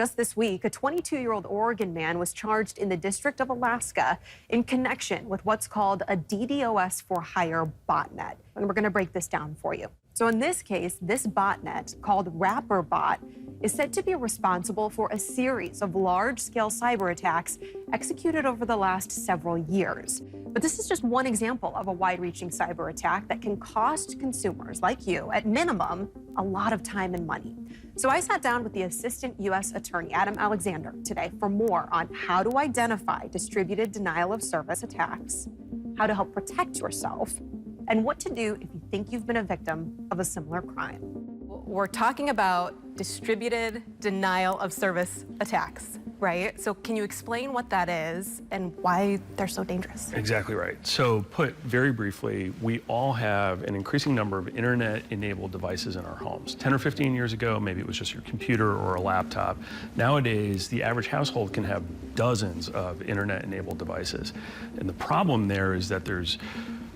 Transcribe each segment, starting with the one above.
Just this week, a 22-year-old Oregon man was charged in the District of Alaska in connection with what's called a DDoS-for-hire botnet. And we're going to break this down for you. So in this case, this botnet, called RapperBot, is said to be responsible for a series of large-scale cyber attacks executed over the last several years. But this is just one example of a wide-reaching cyber attack that can cost consumers like you, at minimum, a lot of time and money. So I sat down with the Assistant U.S. Attorney, Adam Alexander, today for more on how to identify distributed denial of service attacks, how to help protect yourself, and what to do if you think you've been a victim of a similar crime. We're talking about distributed denial of service attacks, right? So can you explain what that is and why they're so dangerous? Exactly right. So put very briefly, we all have an increasing number of internet-enabled devices in our homes. 10 or 15 years ago, maybe it was just your computer or a laptop. Nowadays, the average household can have dozens of internet-enabled devices. And the problem there is that there's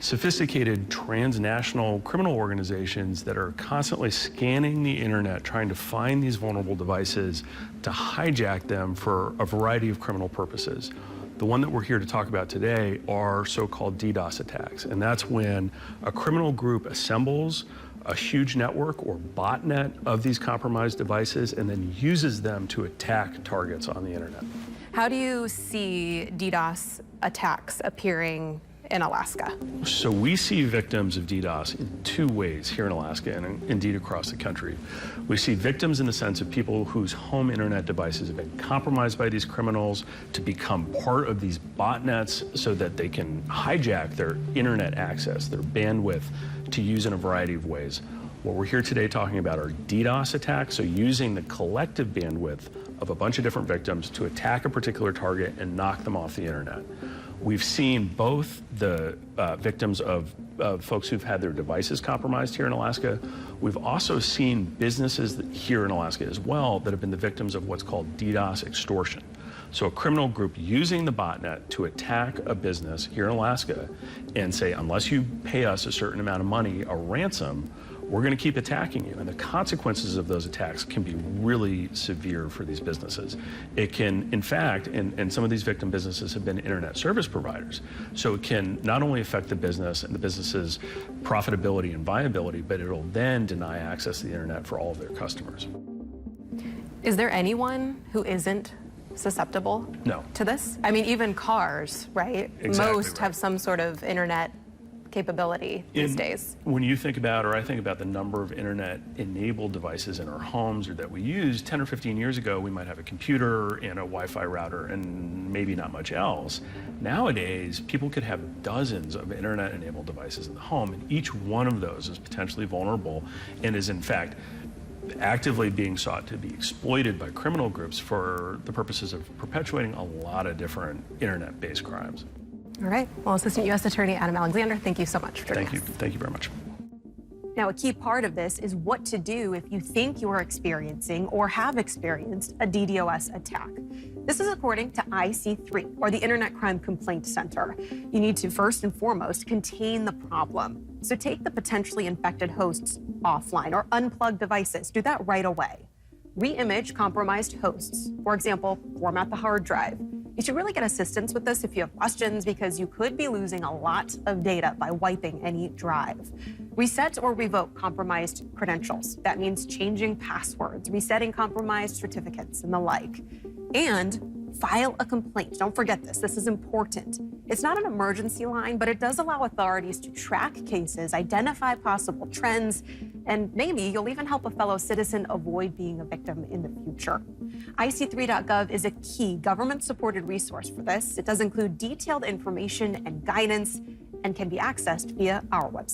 sophisticated transnational criminal organizations that are constantly scanning the internet, trying to find these vulnerable devices to hijack them for a variety of criminal purposes. The one that we're here to talk about today are so-called DDoS attacks, and that's when a criminal group assembles a huge network or botnet of these compromised devices and then uses them to attack targets on the internet. How do you see DDoS attacks appearing in Alaska? So we see victims of DDoS in two ways here in Alaska and indeed across the country. We see victims in the sense of people whose home internet devices have been compromised by these criminals to become part of these botnets so that they can hijack their internet access, their bandwidth, to use in a variety of ways. What we're here today talking about are DDoS attacks, so using the collective bandwidth of a bunch of different victims to attack a particular target and knock them off the internet. We've seen both the victims of folks who've had their devices compromised here in Alaska. We've also seen businesses here in Alaska as well that have been the victims of what's called DDoS extortion. So a criminal group using the botnet to attack a business here in Alaska and say, unless you pay us a certain amount of money, a ransom, we're going to keep attacking you. And the consequences of those attacks can be really severe for these businesses. It can, in fact, and some of these victim businesses have been internet service providers. So it can not only affect the business and the business's profitability and viability, but it'll then deny access to the internet for all of their customers. Is there anyone who isn't susceptible to this? I mean, even cars, right? Exactly Most have some sort of internet capability these days. When you think about, or I think about the number of internet-enabled devices in our homes or that we use, 10 or 15 years ago, we might have a computer and a Wi-Fi router and maybe not much else. Nowadays, people could have dozens of internet-enabled devices in the home, and each one of those is potentially vulnerable and is, in fact, actively being sought to be exploited by criminal groups for the purposes of perpetuating a lot of different internet-based crimes. All right. Well, Assistant U.S. Attorney Adam Alexander, thank you so much for joining us. Thank you very much. Now, a key part of this is what to do if you think you are experiencing or have experienced a DDoS attack. This is according to IC3, or the Internet Crime Complaint Center. You need to first and foremost contain the problem. So take the potentially infected hosts offline or unplug devices. Do that right away. Re-image compromised hosts. For example, format the hard drive. You should really get assistance with this if you have questions, because you could be losing a lot of data by wiping any drive. Reset or revoke compromised credentials. That means changing passwords, resetting compromised certificates, and the like. And file a complaint. Don't forget this. This is important. It's not an emergency line, but it does allow authorities to track cases, identify possible trends, and maybe you'll even help a fellow citizen avoid being a victim in the future. IC3.gov is a key government-supported resource for this. It does include detailed information and guidance and can be accessed via our website.